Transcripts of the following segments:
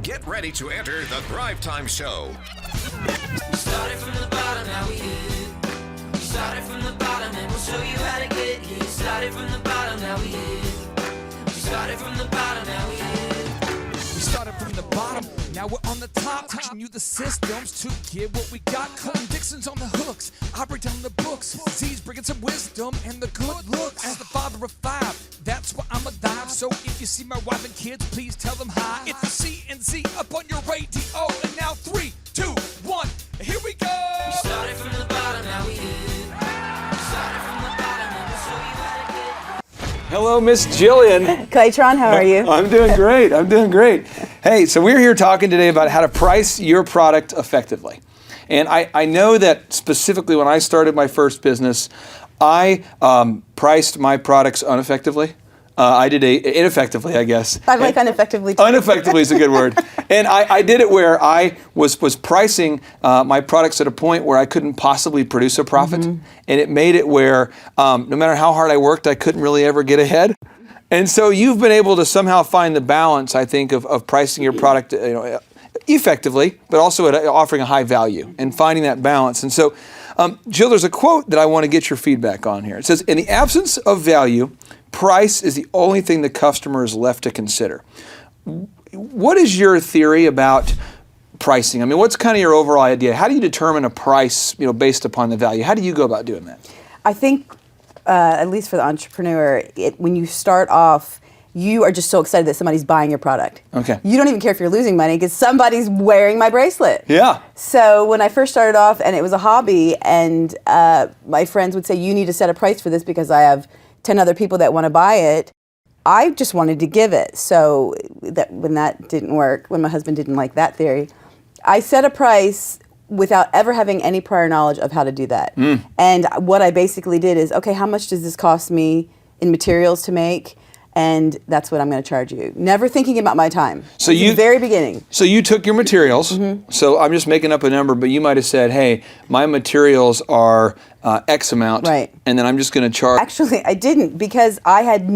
Get ready to enter the Thrive Time Show. We started from the bottom, now we hit. We started from the bottom and we'll show you how to get here. We started from the bottom, now we hit. We started from the bottom, now we hit. We started from the bottom, now we're on the top. Teaching you the systems to get what we got. Colton Dixon's on the hooks, I break down the books. Z's bringing some wisdom and the good looks. As the father of five, that's why I'm alive. So if you see my wife and kids, please tell them hi. It's the C&Z up on your radio. And now 3, 2, 1, here we go. We started from the bottom, now we hit. We started from the bottom and we'll show you how to get. Hello, Miss Jillian. Claytron, how are you? I'm doing great. I'm doing great. Hey, so we're here talking today about how to price your product effectively. And I know that specifically when I started my first business, I priced my products ineffectively. I did ineffectively, I guess. I like ineffectively too. Ineffectively is a good word. And I did it where I was pricing my products at a point where I couldn't possibly produce a profit. And it made it where no matter how hard I worked, I couldn't really ever get ahead. And so you've been able to somehow find the balance, I think, of pricing your product effectively, but also at offering a high value and finding that balance. And so, Jill, there's a quote that I want to get your feedback on here. It says, in the absence of value, price is the only thing the customer is left to consider. What is your theory about pricing? I mean, what's kind of your overall idea? How do you determine a price, based upon the value? How do you go about doing that? I think, at least for the entrepreneur, when you start off, you are just so excited that somebody's buying your product. Okay. You don't even care if you're losing money because somebody's wearing my bracelet. Yeah. So when I first started off, and it was a hobby, and my friends would say, you need to set a price for this because I have 10 other people that want to buy it, I just wanted to give it. So when that didn't work, when my husband didn't like that theory, I set a price without ever having any prior knowledge of how to do that. And what I basically did is, okay, how much does this cost me in materials to make? And that's what I'm going to charge you. Never thinking about my time. So From the very beginning. So you took your materials. So I'm just making up a number, but you might have said, hey, my materials are X amount. Right. And then I'm just going to charge. Actually, I didn't because I had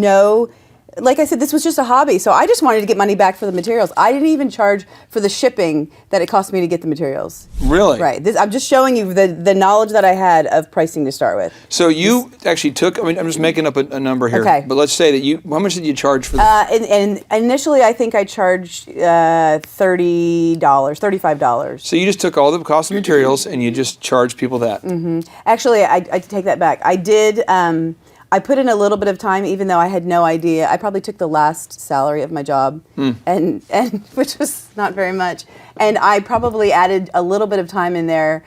like I said, this was just a hobby. So I just wanted to get money back for the materials. I didn't even charge for the shipping that it cost me to get the materials. Really? Right. I'm just showing you the knowledge that I had of pricing to start with. So you actually took, I'm just making up a number here. Okay. But let's say that how much did you charge for this? And initially, I think I charged $30, $35. So you just took all the cost of materials and you just charged people that? Actually, I take that back. I did. I put in a little bit of time, even though I had no idea. I probably took the last salary of my job, and which was not very much. And I probably added a little bit of time in there.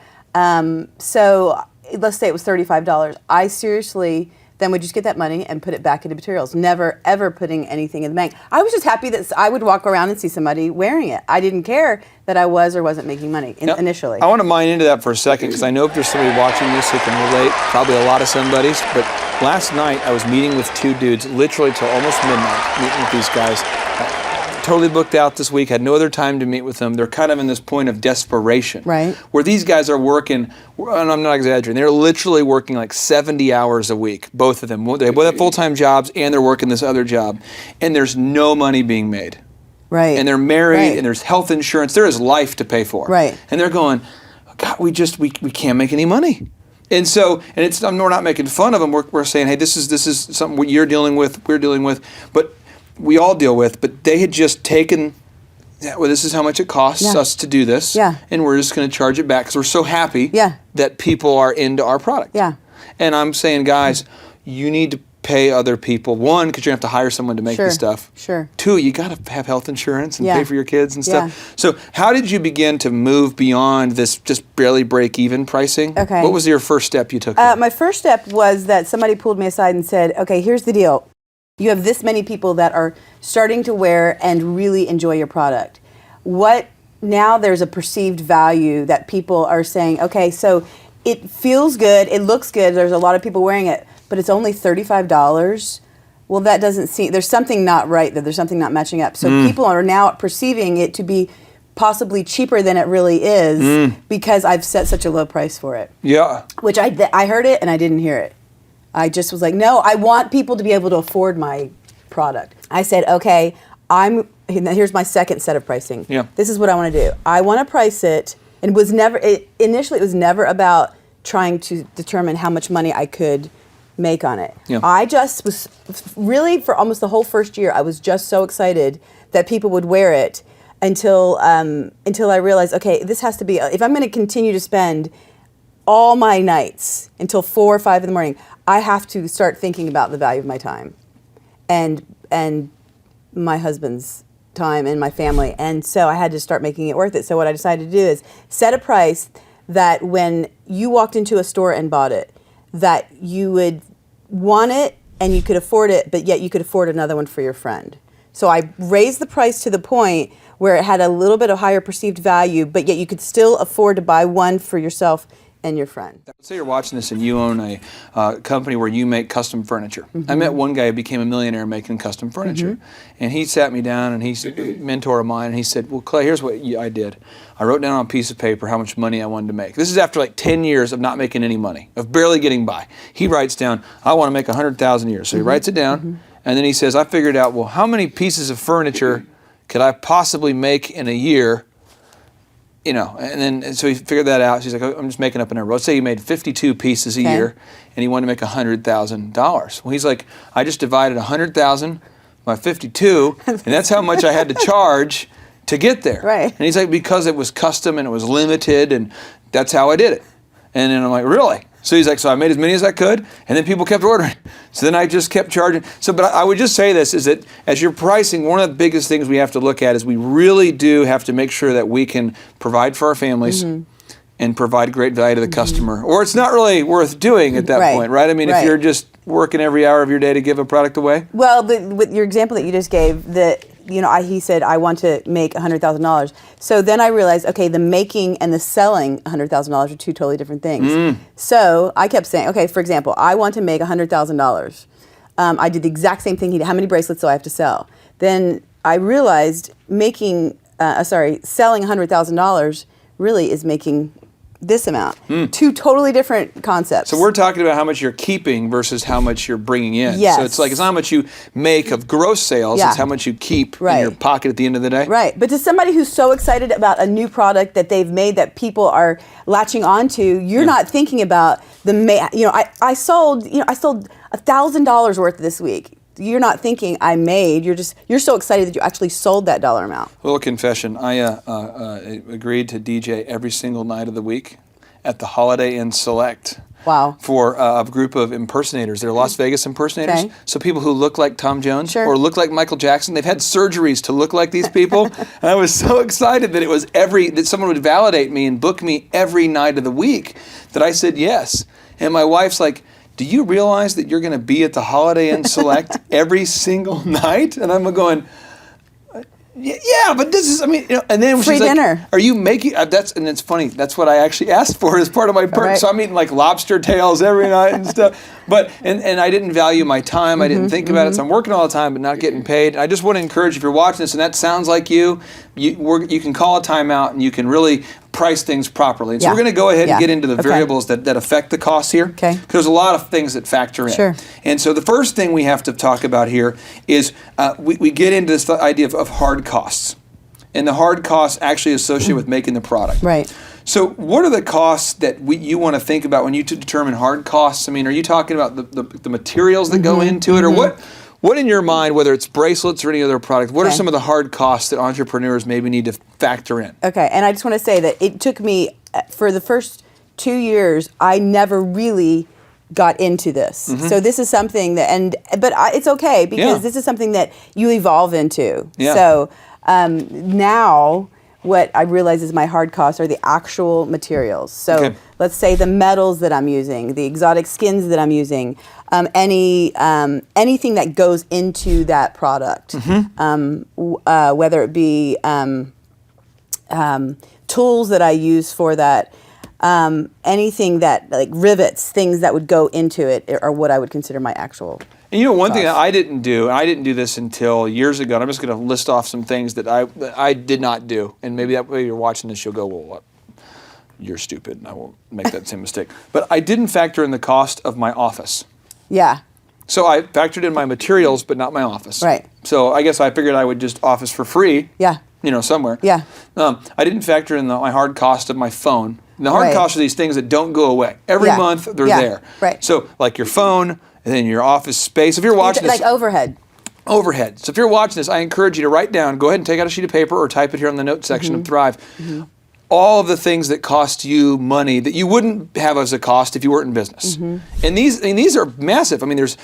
So let's say it was $35. I seriously then would just get that money and put it back into materials, never ever putting anything in the bank. I was just happy that I would walk around and see somebody wearing it. I didn't care that I was or wasn't making money initially. I want to mine into that for a second because I know if there's somebody watching this who can relate, probably a lot of somebody's, but last night I was meeting with two dudes, literally till almost midnight, meeting with these guys. Totally booked out this week, had no other time to meet with them. They're kind of in this point of desperation. Right. Where these guys are working, and I'm not exaggerating, they're literally working like 70 hours a week, both of them. They both have full-time jobs and they're working this other job. And there's no money being made. Right. And they're married and there's health insurance. There is life to pay for. Right. And they're going, God, we can't make any money. And so, we're not making fun of them. We're saying, hey, this is something you're dealing with, we're dealing with, but we all deal with. But they had just taken, well, this is how much it costs us to do this, and we're just going to charge it back because we're so happy that people are into our product. Yeah. And I'm saying, guys, you need to pay other people. One, because you're going to have to hire someone to make this stuff. Sure. Two, you got to have health insurance and pay for your kids and stuff. Yeah. So how did you begin to move beyond this just barely break-even pricing? Okay. What was your first step you took? My first step was that somebody pulled me aside and said, okay, here's the deal. You have this many people that are starting to wear and really enjoy your product. Now there's a perceived value that people are saying, okay, so it feels good, it looks good, there's a lot of people wearing it, but it's only $35. Well, that doesn't seem, there's something not right there, there's something not matching up. So people are now perceiving it to be possibly cheaper than it really is because I've set such a low price for it. Yeah. Which I heard it and I didn't hear it. I just was like, no, I want people to be able to afford my product. I said, okay, I'm here's my second set of pricing. Yeah. This is what I want to do. I want to price it, and initially it was never about trying to determine how much money I could make on it. Yeah. I just was really, for almost the whole first year, I was just so excited that people would wear it until I realized, okay, this has to be, if I'm going to continue to spend all my nights until 4 or 5 in the morning, I have to start thinking about the value of my time and my husband's time and my family. And so I had to start making it worth it. So what I decided to do is set a price that when you walked into a store and bought it, that you would want it and you could afford it, but yet you could afford another one for your friend. So I raised the price to the point where it had a little bit of higher perceived value, but yet you could still afford to buy one for yourself and your friend. Let's say you're watching this and you own a company where you make custom furniture. I met one guy who became a millionaire making custom furniture. And he sat me down, and he's a mentor of mine, and he said, well, Clay, here's what I did. I wrote down on a piece of paper how much money I wanted to make. This is after like 10 years of not making any money, of barely getting by. He writes down, I want to make 100,000 a year. So he writes it down, and then he says, I figured out, well, how many pieces of furniture could I possibly make in a year? You know, and so he figured that out. So he's like, oh, I'm just making up a number. Let's say he made 52 pieces a year, and he wanted to make $100,000. Well, he's like, I just divided 100,000 by 52, and that's how much I had to charge to get there. Right. And he's like, because it was custom and it was limited, and that's how I did it. And then I'm like, really? So he's like, so I made as many as I could, and then people kept ordering. So then I just kept charging. So, but I would just say this, is that as you're pricing, one of the biggest things we have to look at is we really do have to make sure that we can provide for our families and provide great value to the customer, or it's not really worth doing at that point, right? I mean, if you're just working every hour of your day to give a product away. Well, with your example that you just gave, he said, I want to make $100,000. So then I realized, okay, the making and the selling $100,000 are two totally different things. So I kept saying, okay, for example, I want to make $100,000. I did the exact same thing. How many bracelets do I have to sell? Then I realized selling $100,000 really is making this amount. Two totally different concepts. So we're talking about how much you're keeping versus how much you're bringing in. Yes. So it's like, it's not how much you make of gross sales, it's how much you keep in your pocket at the end of the day. Right. But to somebody who's so excited about a new product that they've made that people are latching onto, you're not thinking about I sold $1,000 worth this week. You're not thinking I made, you're so excited that you actually sold that dollar amount. A little confession, I agreed to DJ every single night of the week at the Holiday Inn Select. Wow. For a group of impersonators. They're Las Vegas impersonators. Okay. So people who look like Tom Jones Sure. or look like Michael Jackson. They've had surgeries to look like these people. And I was so excited that that someone would validate me and book me every night of the week that I said yes. And my wife's like, do you realize that you're going to be at the Holiday Inn Select every single night? And I'm going, yeah, but this is, and then free she's like, dinner. are you making, and it's funny, that's what I actually asked for as part of my perk. Right. So I'm eating like lobster tails every night and stuff. But, and I didn't value my time, I didn't think about it, so I'm working all the time but not getting paid. I just want to encourage, if you're watching this and that sounds like you can call a timeout and you can really price things properly. And so we're going to go ahead and get into the variables that affect the costs here. Okay. Because there's a lot of things that factor in. Sure. And so the first thing we have to talk about here is we get into this idea of hard costs. And the hard costs actually associated with making the product. Right. So what are the costs that you want to think about when you determine hard costs? I mean, are you talking about the materials that go into it? Or what in your mind, whether it's bracelets or any other product, what are some of the hard costs that entrepreneurs maybe need to factor in? Okay, and I just want to say that it took me, for the first 2 years, I never really got into this. So this is something that, but it's okay, because this is something that you evolve into. Yeah. So now what I realize is my hard costs are the actual materials. So let's say the metals that I'm using, the exotic skins that I'm using, anything that goes into that product, whether it be tools that I use for that, anything that, like rivets, things that would go into it are what I would consider my actual. And one thing that I didn't do, and I didn't do this until years ago, and I'm just going to list off some things that I did not do, and maybe that way you're watching this, you'll go, well, what? You're stupid, and I won't make that same mistake. But I didn't factor in the cost of my office. Yeah. So I factored in my materials, but not my office. Right. So I guess I figured I would just office for free. Yeah. Somewhere. Yeah. I didn't factor in my hard cost of my phone. And the hard Right. cost are these things that don't go away. Every Yeah. month they're Yeah. there. Right. So like your phone, and then your office space. If you're watching this, Like overhead. overhead. So if you're watching this, I encourage you to write down, go ahead and take out a sheet of paper or type it here on the note section of Thrive. All of the things that cost you money that you wouldn't have as a cost if you weren't in business. And these are massive. I mean, there's,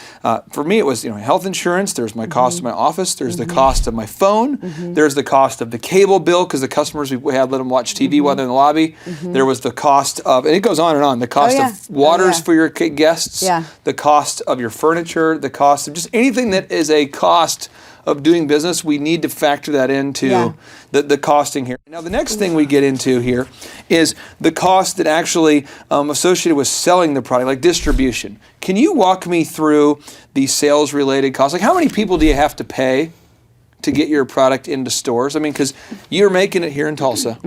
for me, it was health insurance, there's my cost of my office, there's the cost of my phone, there's the cost of the cable bill because the customers we had let them watch TV while they're in the lobby. There was the cost of, and it goes on and on, the cost of waters for your guests, the cost of your furniture, the cost of just anything that is a cost of doing business. We need to factor that into the costing here. Now, the next thing we get into here is the cost that actually associated with selling the product, like distribution. Can you walk me through the sales-related costs? Like, how many people do you have to pay to get your product into stores? I mean, because you're making it here in Tulsa,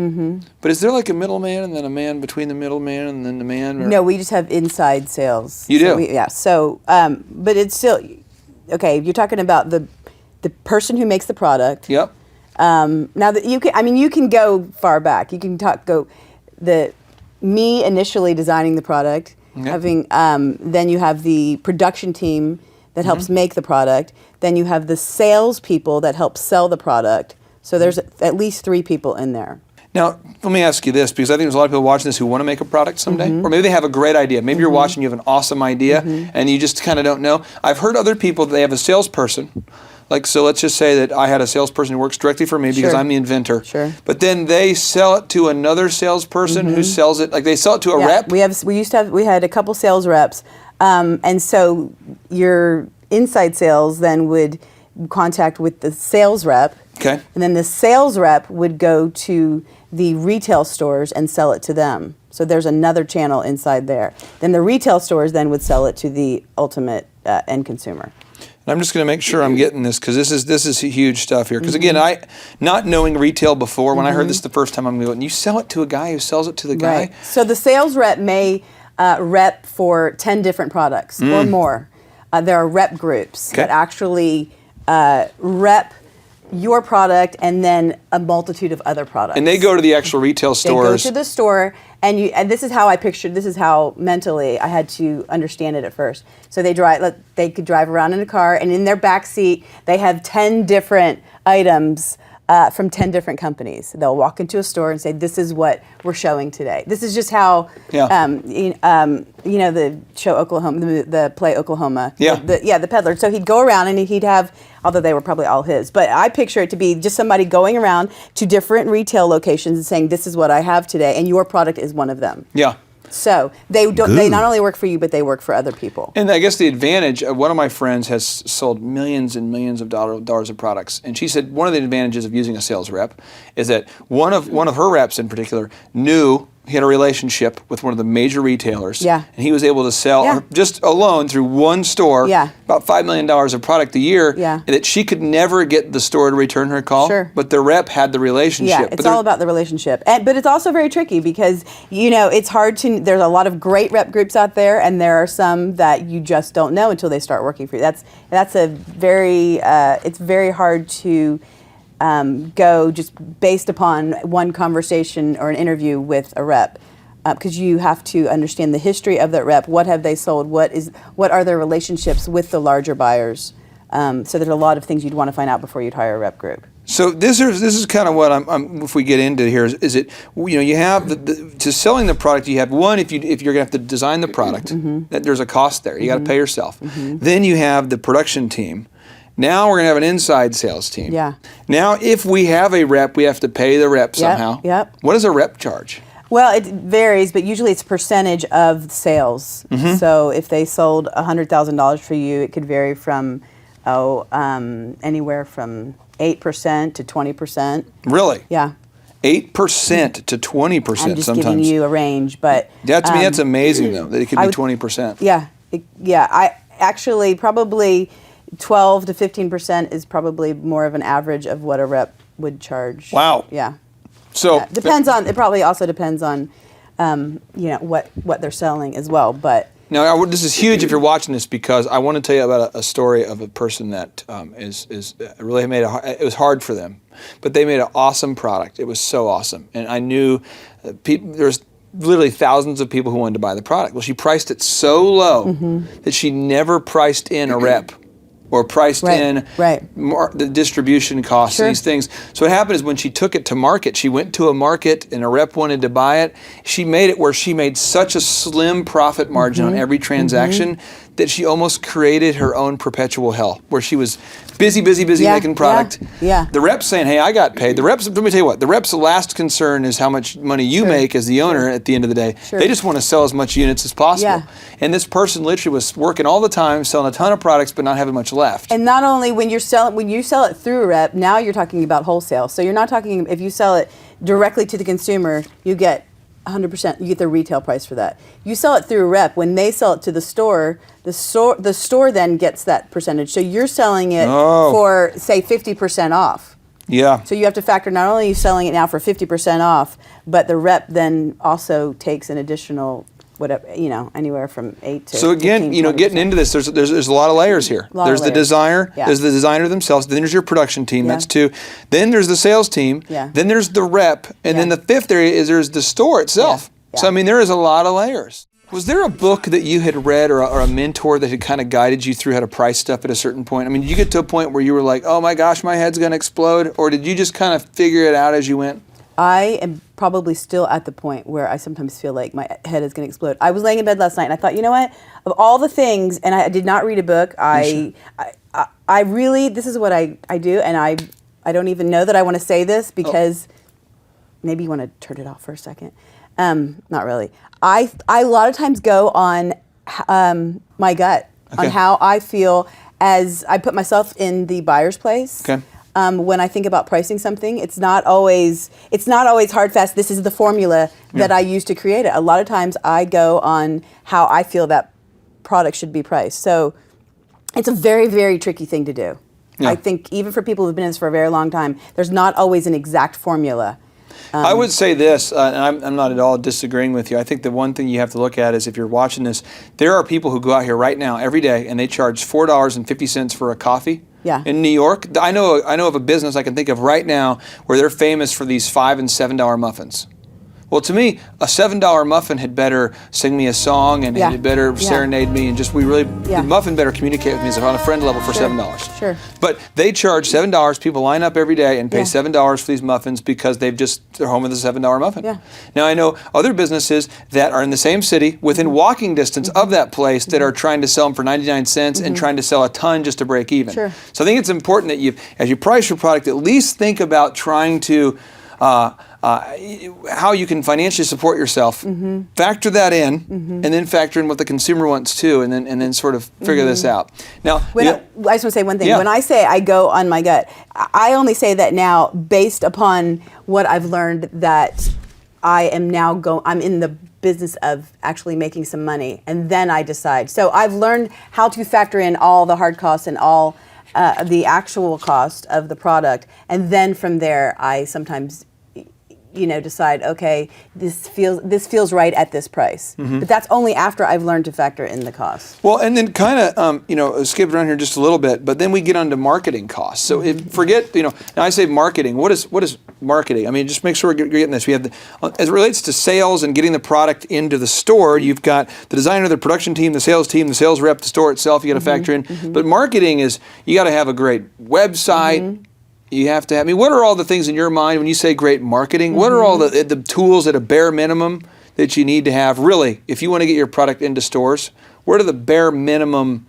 but is there like a middleman and then a man between the middleman and then the man? Or? No, we just have inside sales. You do? So, but it's still, okay, you're talking about the person who makes the product. Yep. Now that you can go far back. You can me initially designing the product, having then you have the production team that helps make the product. Then you have the sales people that help sell the product. So there's at least 3 people in there. Now, let me ask you this, because I think there's a lot of people watching this who want to make a product someday, or maybe they have a great idea. Maybe you're watching, you have an awesome idea, and you just kind of don't know. I've heard other people, they have a salesperson. Like, so let's just say that I had a salesperson who works directly for me because I'm the inventor. Sure. But then they sell it to another salesperson who sells it, like they sell it to a rep? We had a couple sales reps. And so your inside sales then would contact with the sales rep. Okay. And then the sales rep would go to the retail stores and sell it to them. So there's another channel inside there. Then the retail stores then would sell it to the ultimate end consumer. And I'm just going to make sure I'm getting this because this is huge stuff here. Because again, not knowing retail before, when I heard this the first time, I'm going, you sell it to a guy who sells it to the guy? Right. So the sales rep may rep for 10 different products or more. There are rep groups that actually rep your product and then a multitude of other products. And they go to the actual retail stores. They go to the store, and this is how I pictured. This is how mentally I had to understand it at first. So they could drive around in a car, and in their back seat they have 10 different items from 10 different companies. They'll walk into a store and say, "This is what we're showing today." This is just how the show Oklahoma, the play Oklahoma. The peddler. So he'd go around and he'd have, although they were probably all his, but I picture it to be just somebody going around to different retail locations and saying, "This is what I have today, and your product is one of them." Yeah. So they not only work for you, but they work for other people. And I guess the advantage, one of my friends has sold millions and millions of dollars of products, and she said one of the advantages of using a sales rep is that one of her reps in particular knew he had a relationship with one of the major retailers, and he was able to sell just alone through one store about $5 million of product a year, and that she could never get the store to return her call, but the rep had the relationship. Yeah, it's all about the relationship. But it's also very tricky because, it's hard to, there's a lot of great rep groups out there, and there are some that you just don't know until they start working for you. That's a very, it's very hard to go just based upon one conversation or an interview with a rep, because you have to understand the history of that rep. What have they sold? What are their relationships with the larger buyers? So there's a lot of things you'd want to find out before you'd hire a rep group. So this is kind of what I'm if we get into here is it you have to selling the product, you have one, if you're going to have to design the product, that there's a cost there. You got to pay yourself. Then you have the production team. Now we're going to have an inside sales team. Yeah. Now, if we have a rep, we have to pay the rep somehow. Yep. What does a rep charge? Well, it varies, but usually it's a percentage of sales. So if they sold $100,000 for you, it could vary from anywhere from 8% to 20%. Really? Yeah. 8% to 20% I'm just sometimes. giving you a range, but to me that's amazing though that it could be 20%. Yeah. I actually probably 12 to 15% is probably more of an average of what a rep would charge. Wow. Yeah. So it probably also depends on what they're selling as well, but Now, this is huge if you're watching this, because I want to tell you about a story of a person that is really made it was hard for them, but they made an awesome product. It was so awesome, and I knew there's literally thousands of people who wanted to buy the product. Well, she priced it so low that she never priced in a rep or priced in the distribution costs and these things. So what happened is, when she took it to market, she went to a market and a rep wanted to buy it. She made it where she made such a slim profit margin on every transaction that she almost created her own perpetual hell, where she was busy making product. The rep's saying, hey, I got paid. The reps, let me tell you what, the rep's last concern is how much money you make as the owner at the end of the day. They just want to sell as much units as possible. And this person literally was working all the time, selling a ton of products, but not having much left. And not only when you sell it through a rep, now you're talking about wholesale. So you're not talking, if you sell it directly to the consumer, you get 100%, you get the retail price for that. You sell it through a rep, when they sell it to the store then gets that percentage. So you're selling it for, say, 50% off. So you have to factor, not only are you selling it now for 50% off, but the rep then also takes an additional, whatever, anywhere from 8 to So again, 15, getting into this, there's a lot of layers here. There's the designer, there's the designer themselves, then there's your production team, that's 2. Then there's the sales team, then there's the rep, and then the 5th area is there's the store itself. So I mean, there is a lot of layers. Was there a book that you had read or a mentor that had kind of guided you through how to price stuff at a certain point? I mean, did you get to a point where you were like, oh my gosh, my head's going to explode? Or did you just kind of figure it out as you went? I am probably still at the point where I sometimes feel like my head is going to explode. I was laying in bed last night and I thought, you know what? Of all the things, and I did not read a book, I really, this is what I do, and I don't even know that I want to say this, because maybe you want to turn it off for a second. Not really. I a lot of times go on my gut, on how I feel as I put myself in the buyer's place. When I think about pricing something, it's not always hard, fast, this is the formula that I use to create it. A lot of times I go on how I feel that product should be priced. So it's a very, very tricky thing to do. I think even for people who've been in this for a very long time, there's not always an exact formula. I would say this, and I'm not at all disagreeing with you. I think the one thing you have to look at is, if you're watching this, there are people who go out here right now every day and they charge $4.50 for a coffee. In New York, I know of a business I can think of right now where they're famous for these $5 and $7 muffins. Well, to me, a $7 muffin had better sing me a song, and it had better serenade me, and just the muffin better communicate with me as on a friend level for $7. But they charge $7. People line up every day and pay $7 for these muffins because they're home with a $7 muffin. Now, I know other businesses that are in the same city, within walking distance of that place, that are trying to sell them for 99 cents and trying to sell a ton just to break even. So I think it's important that as you price your product, at least think about trying to how you can financially support yourself, factor that in, and then factor in what the consumer wants too, and then sort of figure this out. Now, I just want to say one thing. When I say I go on my gut, I only say that now based upon what I've learned, that I am now I'm in the business of actually making some money, and then I decide. So I've learned how to factor in all the hard costs and all the actual cost of the product, and then from there I sometimes decide, okay, this feels right at this price. But that's only after I've learned to factor in the cost. Well, and then kind of skip around here just a little bit, but then we get onto marketing costs. So forget, now I say marketing. What is marketing? I mean, just make sure you're getting this. We have as it relates to sales and getting the product into the store, you've got the designer, the production team, the sales rep, the store itself. You got to factor in. But marketing is, you got to have a great website. You have to have, what are all the things in your mind when you say great marketing? What are all the tools at a bare minimum that you need to have, really, if you want to get your product into stores? What are the bare minimum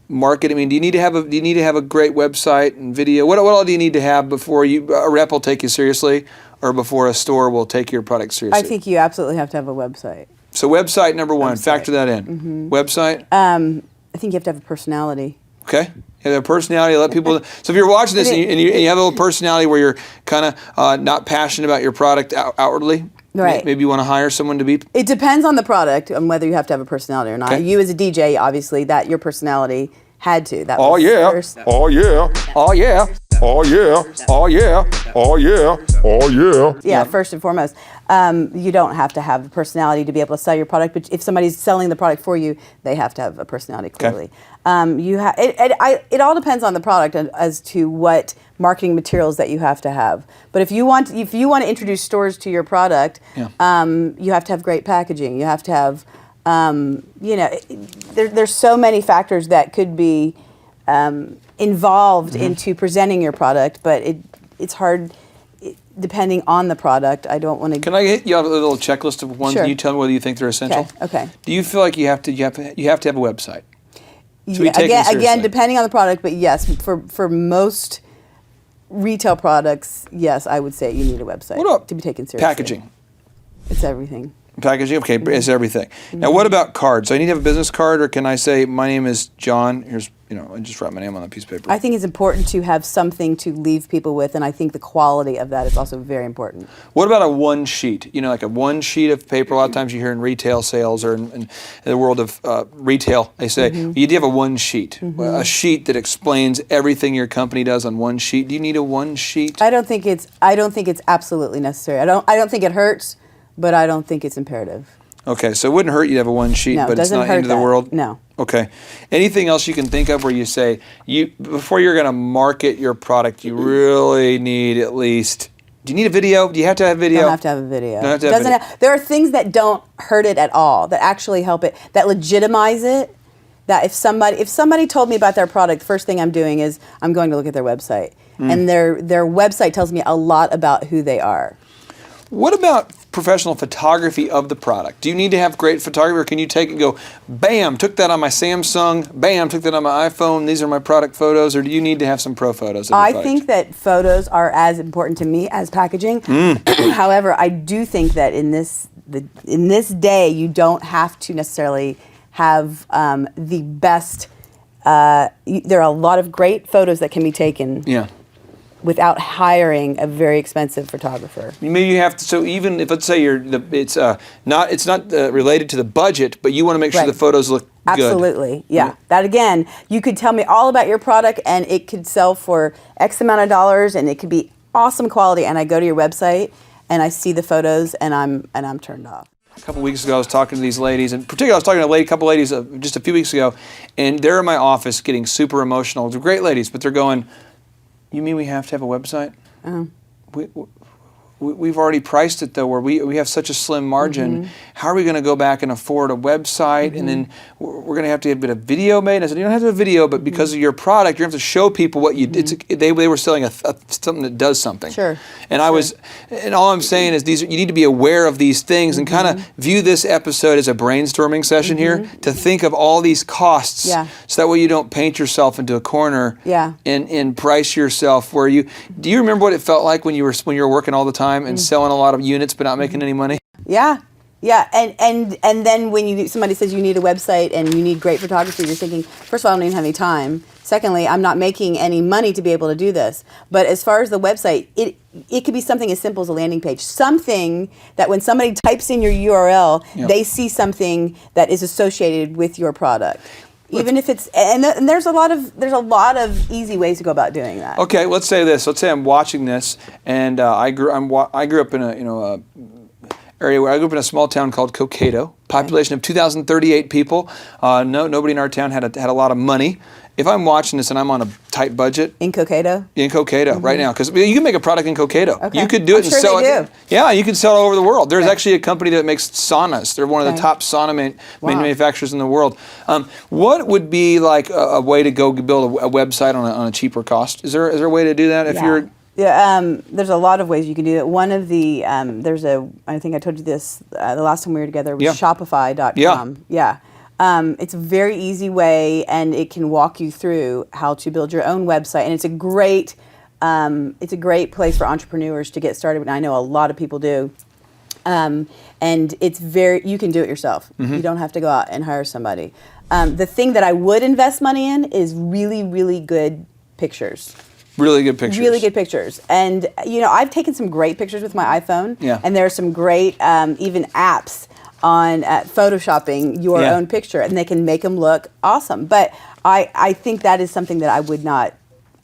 marketing? Do you need to have a great website and video? What all do you need to have before a rep will take you seriously, or before a store will take your product seriously? I think you absolutely have to have a website. So website number one, factor that in. Website? I think you have to have a personality. Okay. You have a personality, let people. So if you're watching this and you have a little personality where you're kind of not passionate about your product outwardly, maybe you want to hire someone to be. It depends on the product, on whether you have to have a personality or not. You as a DJ, obviously, that your personality had to. That was first. Oh yeah. oh yeah, oh yeah, oh yeah, oh yeah. Yeah, first and foremost. You don't have to have a personality to be able to sell your product, but if somebody's selling the product for you, they have to have a personality, clearly. It all depends on the product as to what marketing materials that you have to have. But if you want to introduce stores to your product, you have to have great packaging. You have to have, there's so many factors that could be involved into presenting your product, but it's hard. Depending on the product, I don't want to. Can I get you a little checklist of ones? Sure. And you tell me whether you think they're essential. Okay. Do you feel like you have to have a website? Yeah, again, depending on the product, but yes, for most retail products, yes, I would say you need a website What about to be taken seriously. packaging? It's everything. Packaging, okay, it's everything. Now, what about cards? Do I need to have a business card, or can I say my name is John? Here's, I just write my name on a piece of paper. I think it's important to have something to leave people with, and I think the quality of that is also very important. What about a one sheet? Like a one sheet of paper. A lot of times you hear in retail sales or in the world of retail, they say you need to have a one sheet, a sheet that explains everything your company does on one sheet. Do you need a one sheet? I don't think it's absolutely necessary. I don't think it hurts, but I don't think it's imperative. Okay, so it wouldn't hurt you to have a one sheet, No, but it it's doesn't not hurt end of the that. world? No. Okay. Anything else you can think of where you say, before you're going to market your product, you really need at least, do you need a video? Do you have to have video? Don't have to have a video. Don't have to have video. There are things that don't hurt it at all, that actually help it, that legitimize it. That if somebody told me about their product, the first thing I'm doing is I'm going to look at their website. And their website tells me a lot about who they are. What about professional photography of the product? Do you need to have great photography, or can you take and go, bam, took that on my Samsung, bam, took that on my iPhone, these are my product photos, or do you need to have some pro photos of your product? I think that photos are as important to me as packaging. However, I do think that in this day, you don't have to necessarily have the best. There are a lot of great photos that can be taken. Yeah. Without hiring a very expensive photographer. Maybe you have to. So even if, let's say it's not related to the budget, but you want to make sure Right. the photos look good. Absolutely, yeah. That again, you could tell me all about your product, and it could sell for X amount of dollars, and it could be awesome quality. And I go to your website, and I see the photos, and I'm turned off. A couple weeks ago, I was talking to these ladies, and particularly I was talking to a couple ladies just a few weeks ago, and they're in my office getting super emotional. They're great ladies, but they're going, "You mean we have to have a website? We've already priced it though, where we have such a slim margin. How are we going to go back and afford a website? And then we're going to have a bit of video made." I said, "You don't have to have a video, but because of your product, you have to show people what you." They were selling something that does something. Sure. And and all I'm saying is you need to be aware of these things and kind of view this episode as a brainstorming session here to think of all these costs. Yeah. So that way you don't paint yourself into a corner. Yeah. And price yourself where do you remember what it felt like when you were working all the time and selling a lot of units but not making any money? Yeah, and then when somebody says you need a website and you need great photography, you're thinking, first of all, I don't even have any time. Secondly, I'm not making any money to be able to do this. But as far as the website, it could be something as simple as a landing page. Something that when somebody types in your URL, they see something that is associated with your product. Even if it's and there's a lot of easy ways to go about doing that. Okay, let's say this. Let's say I'm watching this, and I grew up in a area where I grew up in a small town called Cokato. Population of 2,038 people. Nobody in our town had a lot of money. If I'm watching this and I'm on a tight budget In Cokato? in Cokato right now, because you can make a product in Cokato. Okay. You could do it I'm and sure sell they it. do. Yeah, you can sell it all over the world. There's Right. actually a company that makes saunas. They're one of the Okay. top sauna Wow. manufacturers in the world. What would be like a way to go build a website on a cheaper cost? Is there a way to do that if you're? Yeah, there's a lot of ways you can do it. One of the I think I told you this the last time we were together was Shopify.com. Yeah. It's a very easy way, and it can walk you through how to build your own website, and it's a great place for entrepreneurs to get started. And I know a lot of people do. And you can do it yourself. You don't have to go out and hire somebody. The thing that I would invest money in is really, really good pictures. Really good pictures. Really good pictures. And, I've taken some great pictures with my iPhone. Yeah. And there are some great even apps on photoshopping your own picture, and they can make them look awesome. But I think that is something that I would not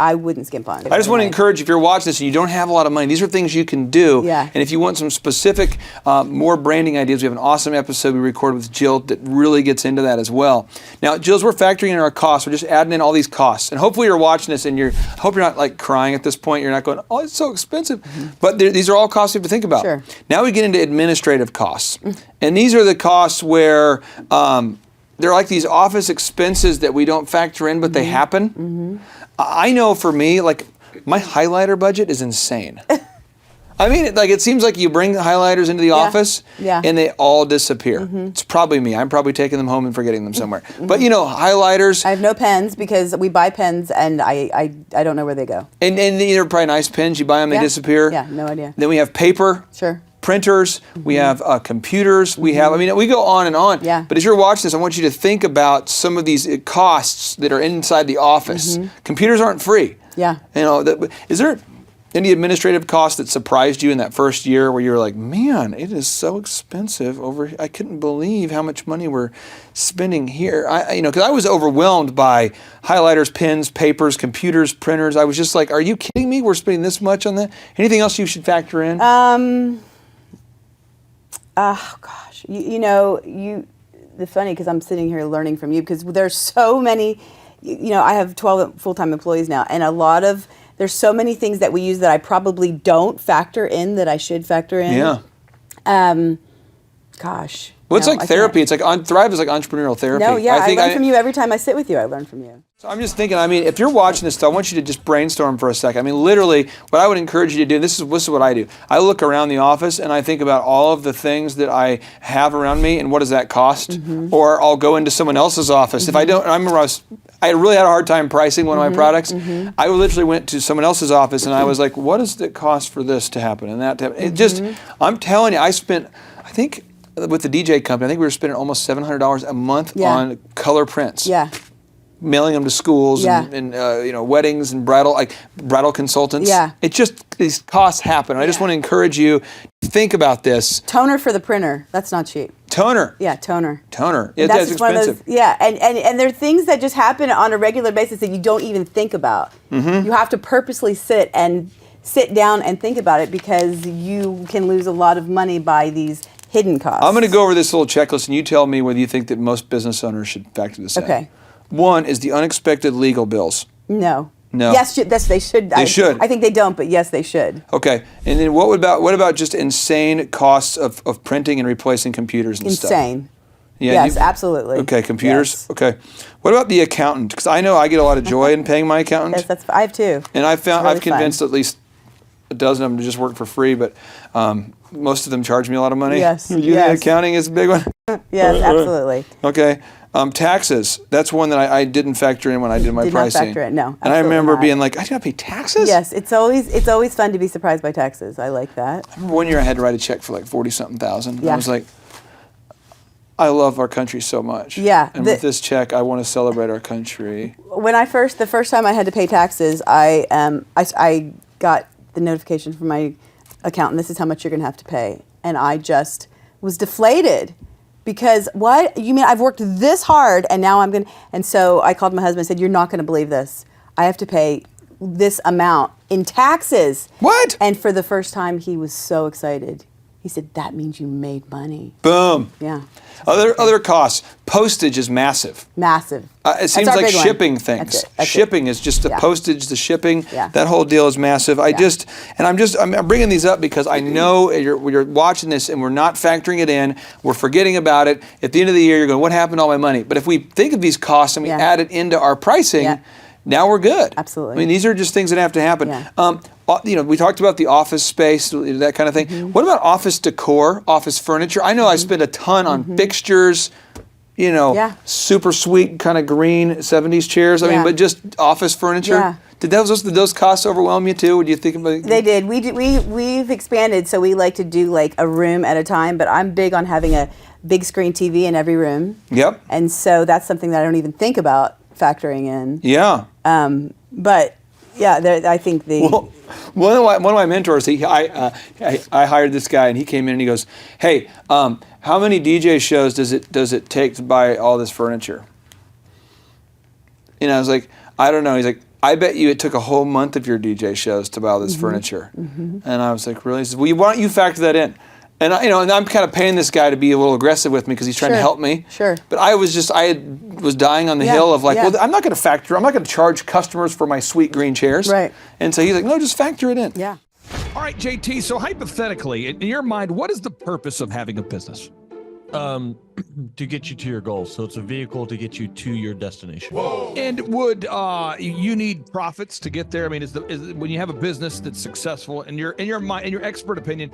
I wouldn't skimp on. I just want to encourage, if you're watching this and you don't have a lot of money, these are things you can do. Yeah. And if you want some specific, more branding ideas, we have an awesome episode we recorded with Jill that really gets into that as well. Now, Jill's, we're factoring in our costs. We're just adding in all these costs. And hopefully you're watching this and I hope you're not like crying at this point. You're not going, oh, it's so expensive. But these are all costs you have to think about. Sure. Now we get into administrative costs. And these are the costs where they're like these office expenses that we don't factor in, but they happen. I know for me, like, my highlighter budget is insane. I mean, it seems like you bring the highlighters into the office and they all disappear. It's probably me. I'm probably taking them home and forgetting them somewhere. But highlighters. I have no pens because we buy pens and I don't know where they go. And they're probably nice pens. You buy them, they disappear. Yeah, no idea. Then we have paper. Sure. Printers, we have computers, we have, we go on and on. Yeah. But as you're watching this, I want you to think about some of these costs that are inside the office. Computers aren't free. Yeah. Is there any administrative cost that surprised you in that first year where you were like, man, it is so expensive I couldn't believe how much money we're spending here. Because I was overwhelmed by highlighters, pens, papers, computers, printers. I was just like, are you kidding me? We're spending this much on that? Anything else you should factor in? Oh gosh, the funny, because I'm sitting here learning from you, because there's so many, I have 12 full-time employees now, and there's so many things that we use that I probably don't factor in that I should factor in. Yeah. Gosh. Well, it's like therapy. It's like Thrive is like entrepreneurial therapy. No, yeah, I learn from you every time I sit with you. I learn from you. So I'm just thinking, if you're watching this, I want you to just brainstorm for a second. Literally, what I would encourage you to do, this is what I do. I look around the office and I think about all of the things that I have around me and what does that cost? Or I'll go into someone else's office. If I don't, I remember I really had a hard time pricing one of my products. I literally went to someone else's office and I was like, what does it cost for this to happen and that to happen? It just, I'm telling you, I think, with the DJ company, I think we were spending almost $700 a month on color prints. Yeah. Mailing them to schools and weddings and bridal consultants. Yeah. It just, these costs happen. I just want to encourage you to think about this. Toner for the printer. That's not cheap. Toner. Yeah, toner. That's expensive. One of those, and there are things that just happen on a regular basis that you don't even think about. You have to purposely sit down and think about it, because you can lose a lot of money by these hidden costs. I'm going to go over this little checklist, and you tell me whether you think that most business owners should factor this in. Okay. One is the unexpected legal bills. No. No. Yes, they should. They should. I think they don't, but yes, they should. Okay. And then what about just insane costs of printing and replacing computers and stuff? Insane. Yeah, yes, absolutely. Okay, computers. Yes. Okay. What about the accountant? Because I know I get a lot of joy in paying my accountant. Yes, I have too. And I've really convinced at least a dozen of them to just work for free, but most of them charge me a lot of money. Yes. You think accounting is a big one? Yes, absolutely. Okay. Taxes. That's one that I didn't factor in when I did my pricing. Not factor it. No. And I remember not. being like, I gotta pay taxes? Yes, it's always fun to be surprised by taxes. I like that. I remember one year I had to write a check for like 40-something thousand. Yeah. I was like, I love our country so much. Yeah. And with this check, I want to celebrate our country. When the first time I had to pay taxes, I got the notification from my accountant, this is how much you're going to have to pay. And I just was deflated, because what? You mean I've worked this hard and now I'm going to... And so I called my husband and said, you're not going to believe this. I have to pay this amount in taxes. What? And for the first time, he was so excited. He said, that means you made money. Boom. Yeah. Other costs. Postage is massive. Massive. It seems like shipping things. That's shipping is just the postage, the shipping. Yeah. That whole deal is massive. I'm bringing these up because I know you're watching this and we're not factoring it in. We're forgetting about it. At the end of the year, you're going, what happened to all my money? But if we think of these costs and we add it into our pricing, now we're good. Absolutely. I mean, these are just things that have to happen. Yeah. We talked about the office space, that kind of thing. What about office decor, office furniture? I know I spend a ton on fixtures, super sweet kind of green 70s chairs. I mean, but just office furniture. Yeah. Did those costs overwhelm you too? Would you think about it? They did. We've expanded, so we like to do like a room at a time, but I'm big on having a big screen TV in every room. Yep. And so that's something that I don't even think about factoring in. Yeah. But yeah, I think one of my mentors, I hired this guy and he came in and he goes, "Hey, how many DJ shows does it take to buy all this furniture?" And I was like, "I don't know." He's like, I bet you it took a whole month of your DJ shows to buy all this furniture. And I was like, really? He says, well, why don't you factor that in? And and I'm kind of paying this guy to be a little aggressive with me because he's trying to help me. Sure. But I was dying on the hill of like, well, I'm not going to charge customers for my sweet green chairs. Right. And so he's like, no, just factor it in. Yeah. All right, JT, so hypothetically, in your mind, what is the purpose of having a business? To get you to your goals. So it's a vehicle to get you to your destination. And would you need profits to get there? I mean, is when you have a business that's successful, in your mind, in your expert opinion,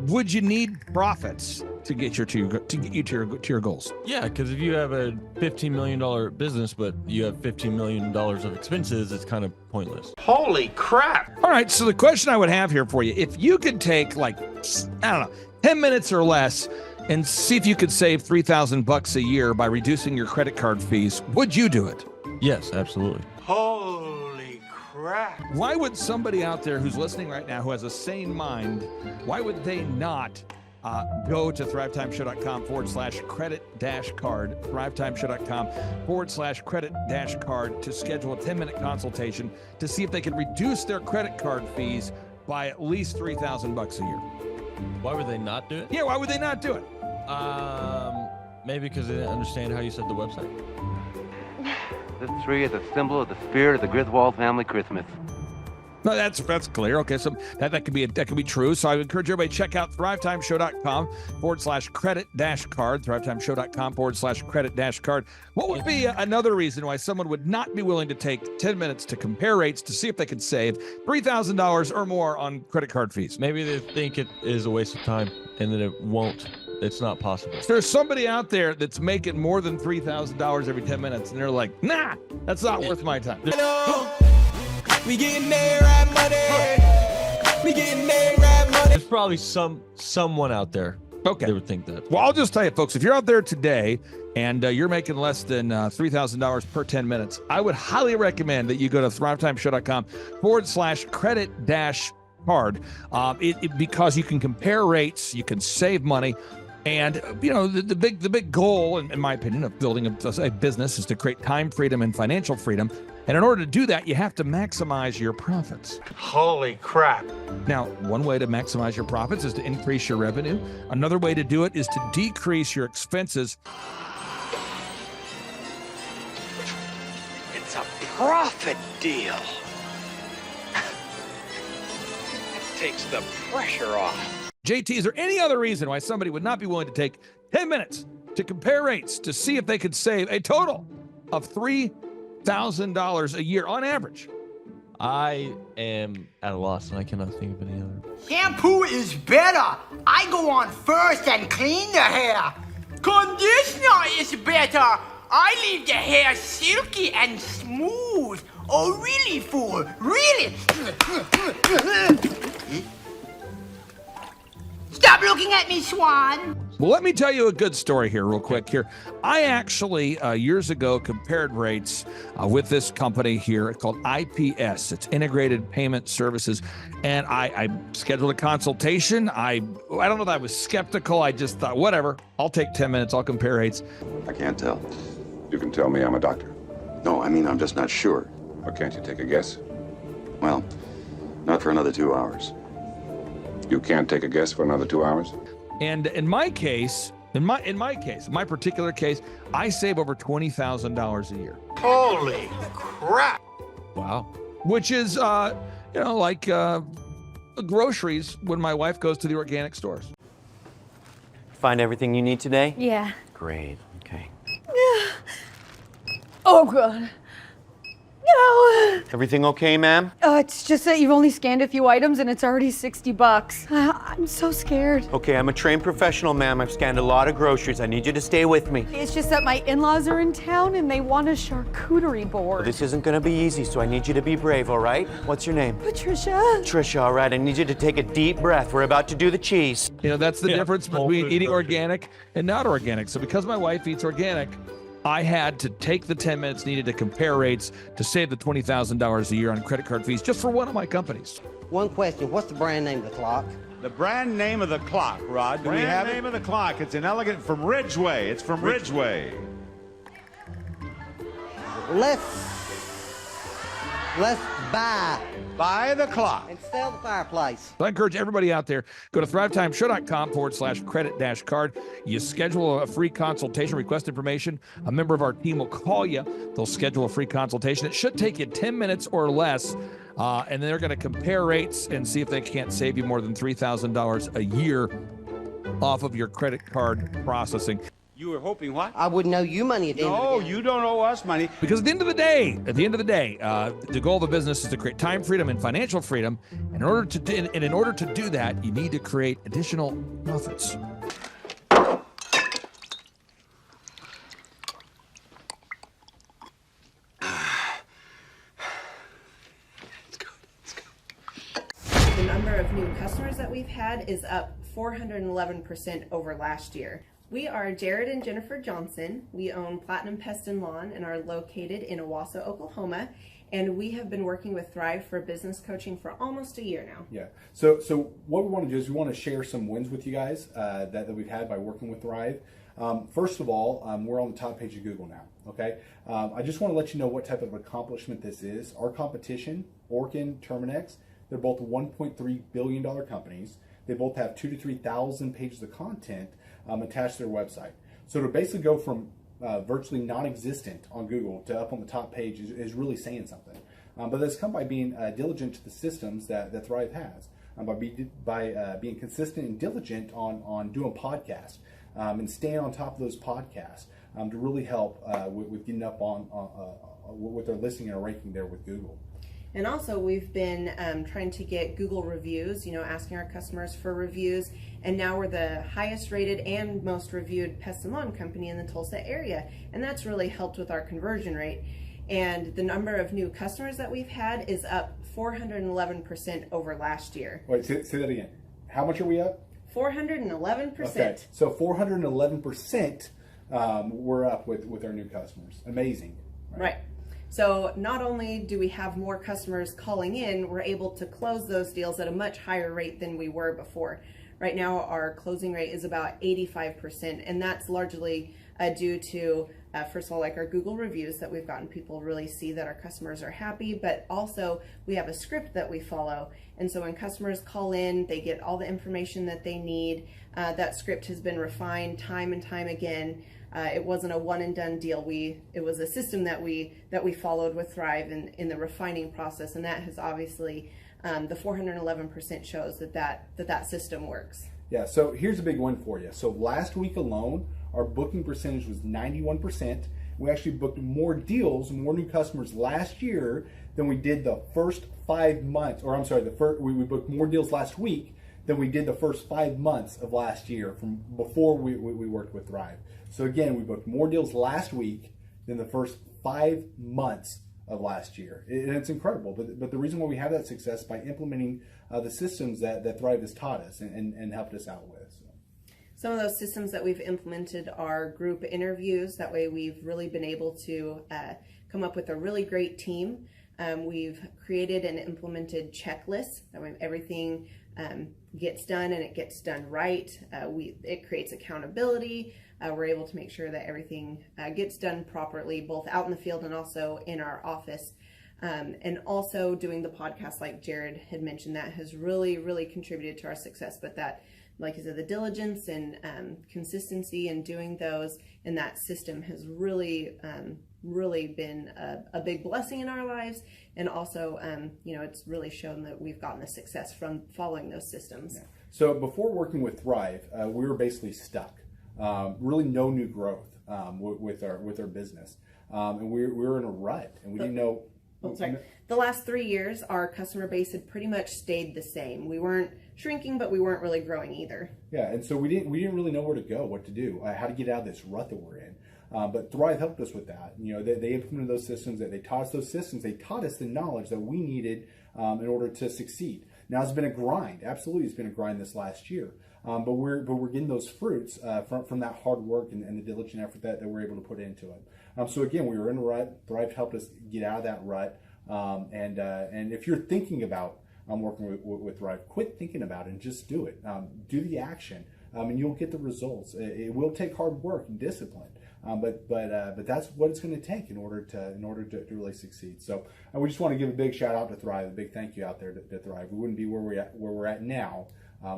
would you need profits to get you to your goals? Yeah, because if you have a $15 million business, but you have $15 million of expenses, it's kind of pointless. Holy crap! All right, so the question I would have here for you, if you could take 10 minutes or less and see if you could save $3,000 a year by reducing your credit card fees, would you do it? Yes, absolutely. Holy crap! Why would somebody out there who's listening right now who has a sane mind, why would they not go to thrivetimeshow.com/credit-card, thrivetimeshow.com/credit-card to schedule a 10-minute consultation to see if they can reduce their credit card fees by at least $3,000 a year. Why would they not do it? Yeah, why would they not do it? Maybe because they didn't understand how you said the website. This tree is a symbol of the spirit of the Griswold family Christmas. No, that's clear. Okay, so that could be true. So I would encourage everybody to check out thrivetimeshow.com/credit-card, thrivetimeshow.com/credit-card. What would be another reason why someone would not be willing to take 10 minutes to compare rates to see if they could save $3,000 or more on credit card fees? Maybe they think it is a waste of time and that it won't. It's not possible. There's somebody out there that's making more than $3,000 every 10 minutes, and they're like, nah, that's not worth my time. We getting there, right money. We getting there, right money. There's probably someone out there that would think that. Well, I'll just tell you, folks, if you're out there today and you're making less than $3,000 per 10 minutes, I would highly recommend that you go to thrivetimeshow.com/credit-card because you can compare rates, you can save money. And, the big goal, in my opinion, of building a business is to create time freedom and financial freedom. And in order to do that, you have to maximize your profits. Holy crap! Now, one way to maximize your profits is to increase your revenue. Another way to do it is to decrease your expenses. It's a profit deal. It takes the pressure off. JT, is there any other reason why somebody would not be willing to take 10 minutes to compare rates to see if they could save a total of $3,000 a year on average? I am at a loss and I cannot think of any other. Shampoo is better. I go on first and clean the hair. Conditioner is better. I leave the hair silky and smooth. Oh, really, fool? Really? Stop looking at me, Swan. Well, let me tell you a good story here real quick here. I actually, years ago, compared rates with this company here called IPS. It's Integrated Payment Services. And I scheduled a consultation. I don't know that I was skeptical. I just thought, whatever, I'll take 10 minutes. I'll compare rates. I can't tell. You can tell me I'm a doctor. No, I mean, I'm just not sure. Or can't you take a guess? Well, not for another 2 hours. You can't take a guess for another 2 hours? And in my case, in my particular case, I save over $20,000 a year. Holy crap! Wow. Which is, like groceries when my wife goes to the organic stores. Find everything you need today? Yeah. Great, okay. Oh, God. No. Everything okay, ma'am? It's just that you've only scanned a few items and it's already $60. I'm so scared. Okay, I'm a trained professional, ma'am. I've scanned a lot of groceries. I need you to stay with me. It's just that my in-laws are in town and they want a charcuterie board. Well, this isn't gonna be easy, so I need you to be brave, all right? What's your name? Patricia. Trisha, all right. I need you to take a deep breath. We're about to do the cheese. That's the difference between eating organic and not organic. So because my wife eats organic, I had to take the 10 minutes needed to compare rates to save the $20,000 a year on credit card fees just for one of my companies. One question, what's the brand name of the clock? The brand name of the clock, Rod. Do we have name of the clock? It's an elegant from Ridgeway. It's from Ridgeway. Let's Let's buy. Buy the clock. And sell the fireplace. So I encourage everybody out there, go to thrivetimeshow.com/credit-card. You schedule a free consultation, request information. A member of our team will call you. They'll schedule a free consultation. It should take you 10 minutes or less. And they're going to compare rates and see if they can't save you more than $3,000 a year off of your credit card processing. You were hoping what? I wouldn't owe you money at the end of the day. No, you don't owe us money. Because at the end of the day, the goal of a business is to create time freedom and financial freedom. And in order to do that, you need to create additional profits. The number of new customers that we've had is up 411% over last year. We are Jared and Jennifer Johnson. We own Platinum Pest and Lawn and are located in Owasso, Oklahoma. And we have been working with Thrive for business coaching for almost a year now. Yeah. So what we want to do is we want to share some wins with you guys that we've had by working with Thrive. First of all, we're on the top page of Google now. Okay. I just want to let you know what type of accomplishment this is. Our competition, Orkin, Terminex, they're both $1.3 billion companies. They both have 2,000 to 3,000 pages of content attached to their website. So to basically go from virtually non-existent on Google to up on the top page is really saying something. But that's come by being diligent to the systems that Thrive has, by being consistent and diligent on doing podcasts and staying on top of those podcasts to really help with getting up on with their listing and ranking there with Google. And also we've been trying to get Google reviews, asking our customers for reviews. And now we're the highest rated and most reviewed pest and lawn company in the Tulsa area. And that's really helped with our conversion rate. And the number of new customers that we've had is up 411% over last year. Wait, say that again. How much are we up? 411%. Okay, so 411% we're up with our new customers. Amazing. Right. So not only do we have more customers calling in, we're able to close those deals at a much higher rate than we were before. Right now, our closing rate is about 85%, and that's largely due to, first of all, like our Google reviews that we've gotten people really see that our customers are happy, but also we have a script that we follow. And so when customers call in, they get all the information that they need. That script has been refined time and time again. It wasn't a one and done deal. It was a system that we followed with Thrive in the refining process, and that has obviously the 411% shows that system works. Yeah. So here's a big one for you. So last week alone, our booking percentage was 91%. We actually booked more deals, more new customers last year than we did the first 5 months. Or I'm sorry, we booked more deals last week than we did the first 5 months of last year from before we worked with Thrive. So again, we booked more deals last week than the first 5 months of last year. And it's incredible. But the reason why we have that success is by implementing the systems that Thrive has taught us and helped us out with. So. Some of those systems that we've implemented are group interviews. That way we've really been able to come up with a really great team. We've created and implemented checklists. That way everything gets done and it gets done right. It creates accountability. We're able to make sure that everything gets done properly, both out in the field and also in our office. And also doing the podcast, like Jared had mentioned, that has really, really contributed to our success. But that, like I said, the diligence and consistency in doing those and that system has really, really been a big blessing in our lives. And also, it's really shown that we've gotten the success from following those systems. Yeah. So before working with Thrive, we were basically stuck. Really no new growth with our business. And we were in a rut and we didn't know. The last 3 years, our customer base had pretty much stayed the same. We weren't shrinking, but we weren't really growing either. Yeah, and so we didn't really know where to go, what to do, how to get out of this rut that we're in. But Thrive helped us with that. They implemented those systems. They taught us those systems. They taught us the knowledge that we needed in order to succeed. Now it's been a grind. Absolutely, it's been a grind this last year. But we're getting those fruits from that hard work and the diligent effort that we're able to put into it. So again, we were in a rut. Thrive helped us get out of that rut. And if you're thinking about working with Thrive, quit thinking about it and just do it. Do the action. and you'll get the results. It will take hard work and discipline. But that's what it's going to take in order to really succeed. So we just want to give a big shout out to Thrive, a big thank you out there to Thrive. We wouldn't be where we're at now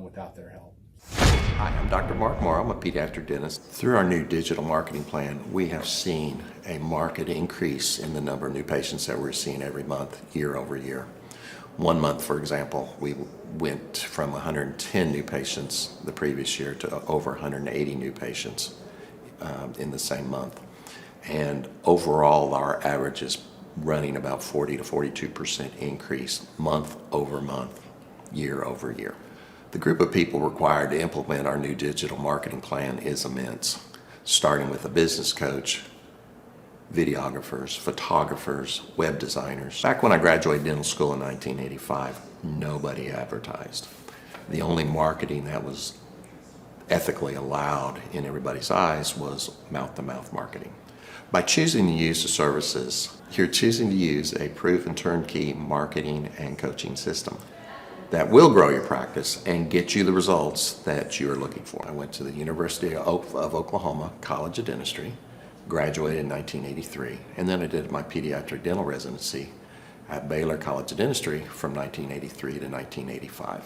without their help. Hi, I'm Dr. Mark Moore. I'm a pediatric dentist. Through our new digital marketing plan, we have seen a marked increase in the number of new patients that we're seeing every month, year over year. One month, for example, we went from 110 new patients the previous year to over 180 new patients in the same month. And overall, our average is running about 40 to 42% increase month over month, year over year. The group of people required to implement our new digital marketing plan is immense, starting with a business coach, videographers, photographers, web designers. Back when I graduated dental school in 1985, nobody advertised. The only marketing that was ethically allowed in everybody's eyes was mouth-to-mouth marketing. By choosing to use the services, you're choosing to use a proven turnkey marketing and coaching system that will grow your practice and get you the results that you're looking for. I went to the University of Oklahoma College of Dentistry, graduated in 1983, and then I did my pediatric dental residency at Baylor College of Dentistry from 1983 to 1985.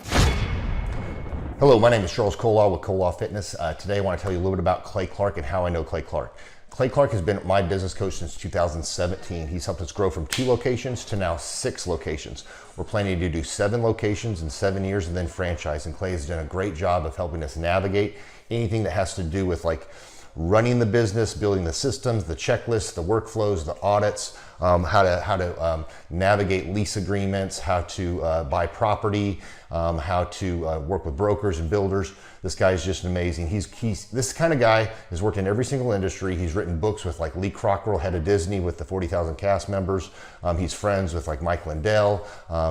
Hello, my name is Charles Kolaw with Kolaw Fitness. Today I want to tell you a little bit about Clay Clark and how I know Clay Clark. Clay Clark has been my business coach since 2017. He's helped us grow from 2 locations to now 6 locations. We're planning to do 7 locations in 7 years and then franchise. And Clay has done a great job of helping us navigate anything that has to do with like running the business, building the systems, the checklists, the workflows, the audits, how to navigate lease agreements, how to buy property, how to work with brokers and builders. This guy is just amazing. He's this kind of guy has worked in every single industry. He's written books with like Lee Cockrell, head of Disney, with the 40,000 cast members. He's friends with like Mike Lindell.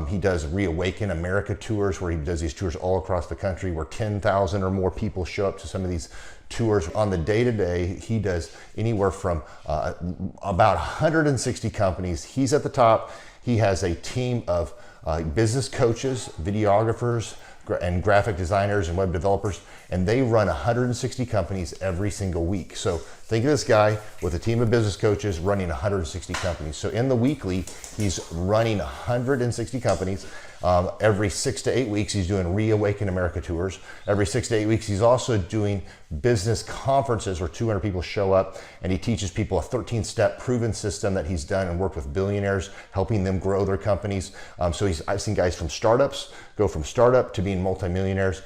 He does Reawaken America tours, where he does these tours all across the country, where 10,000 or more people show up to some of these tours. On the day-to-day, he does anywhere from about 160 companies. He's at the top. He has a team of business coaches, videographers, and graphic designers and web developers, and they run 160 companies every single week. So think of this guy with a team of business coaches running 160 companies. So in the weekly, he's running 160 companies. Every 6 to 8 weeks, he's doing Reawaken America tours. Every 6 to 8 weeks, he's also doing business conferences where 200 people show up, and he teaches people a 13-step proven system that he's done and worked with billionaires, helping them grow their companies. I've seen guys from startups go from startup to being multimillionaires,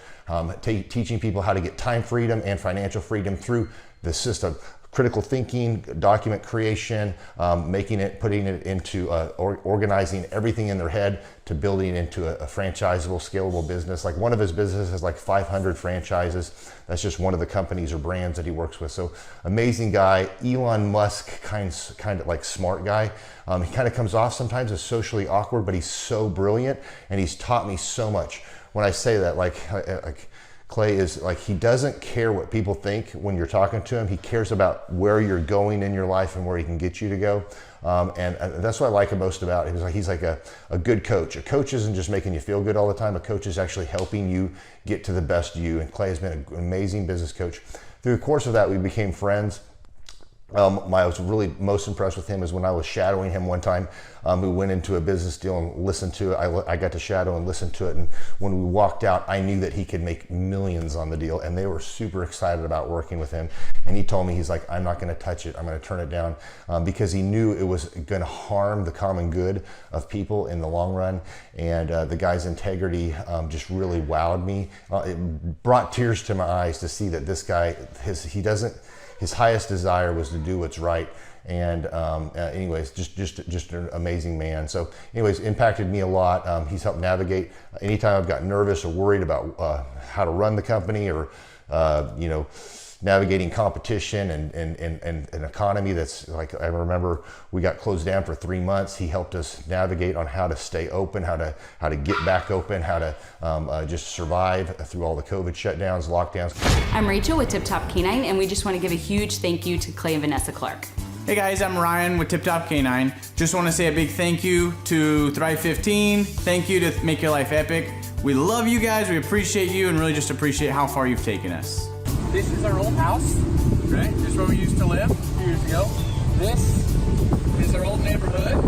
teaching people how to get time freedom and financial freedom through the system. Critical thinking, document creation, putting it into organizing everything in their head to building into a franchisable, scalable business. Like one of his businesses has like 500 franchises. That's just one of the companies or brands that he works with. So amazing guy, Elon Musk kind of like smart guy. He kind of comes off sometimes as socially awkward, but he's so brilliant, and he's taught me so much. When I say that, like Clay is like, he doesn't care what people think when you're talking to him. He cares about where you're going in your life and where he can get you to go. And that's what I like most about him. He's like a good coach. A coach isn't just making you feel good all the time. A coach is actually helping you get to the best you. And Clay has been an amazing business coach. Through the course of that, we became friends. I was really most impressed with him is when I was shadowing him one time. We went into a business deal and listened to it. I got to shadow and listen to it. And when we walked out, I knew that he could make millions on the deal. And they were super excited about working with him. And he told me, he's like, I'm not going to touch it. I'm going to turn it down, because he knew it was going to harm the common good of people in the long run. And the guy's integrity just really wowed me. It brought tears to my eyes to see that this guy, his highest desire was to do what's right. And anyways, just an amazing man. So anyways, impacted me a lot. He's helped navigate anytime I've got nervous or worried about how to run the company, or navigating competition and an economy that's like, I remember we got closed down for 3 months. He helped us navigate on how to stay open, how to get back open, how to just survive through all the COVID shutdowns, lockdowns. I'm Rachel with Tip Top Canine, and we just want to give a huge thank you to Clay and Vanessa Clark. Hey guys, I'm Ryan with Tip Top Canine. Just want to say a big thank you to Thrive 15. Thank you to Make Your Life Epic. We love you guys, we appreciate you, and really just appreciate how far you've taken us. This is our old house, right? This is where we used to live a few years ago. This is our old neighborhood.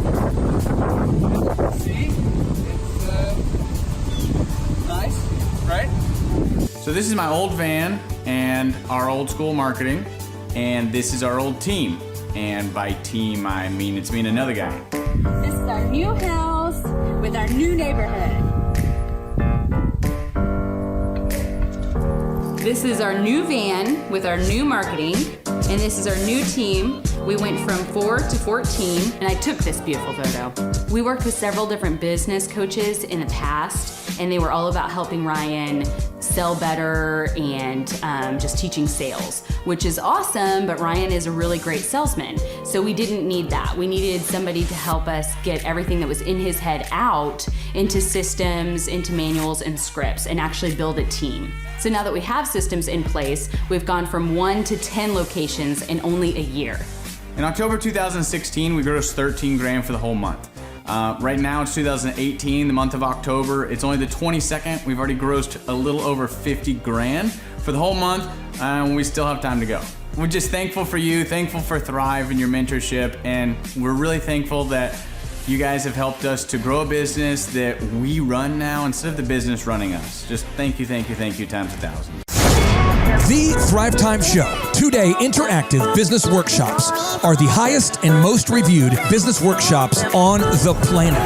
See? It's nice, right? So this is my old van and our old school marketing, and this is our old team. And by team, I mean it's me and another guy. This is our new house with our new neighborhood. This is our new van with our new marketing, and this is our new team. We went from 4 to 14, and I took this beautiful photo. We worked with several different business coaches in the past, and they were all about helping Ryan sell better and just teaching sales, which is awesome, but Ryan is a really great salesman. So we didn't need that. We needed somebody to help us get everything that was in his head out into systems, into manuals and scripts, and actually build a team. So now that we have systems in place, we've gone from 1 to 10 locations in only a year. In October 2016, we grossed 13 grand for the whole month. Right now it's 2018, the month of October. It's only the 22nd. We've already grossed a little over 50 grand for the whole month, and we still have time to go. We're just thankful for you, thankful for Thrive and your mentorship, and we're really thankful that you guys have helped us to grow a business that we run now instead of the business running us. Just thank you times 1,000. The Thrive Time Show 2-day interactive business workshops are the highest and most reviewed business workshops on the planet.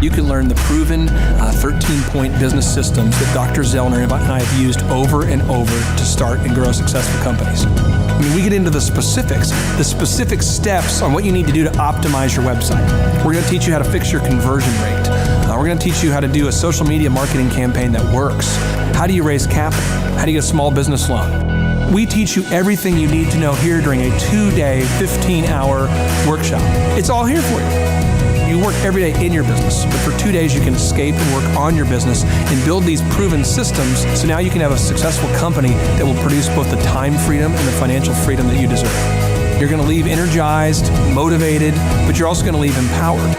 You can learn the proven 13-point business systems that Dr. Zellner and I have used over and over to start and grow successful companies. I mean, we get into the specific steps on what you need to do to optimize your website. We're going to teach you how to fix your conversion rate. We're going to teach you how to do a social media marketing campaign that works. How do you raise capital? How do you get a small business loan? We teach you everything you need to know here during a 2-day, 15-hour workshop. It's all here for you. You work every day in your business, but for 2 days you can escape and work on your business and build these proven systems so now you can have a successful company that will produce both the time freedom and the financial freedom that you deserve. You're going to leave energized, motivated, but you're also going to leave empowered.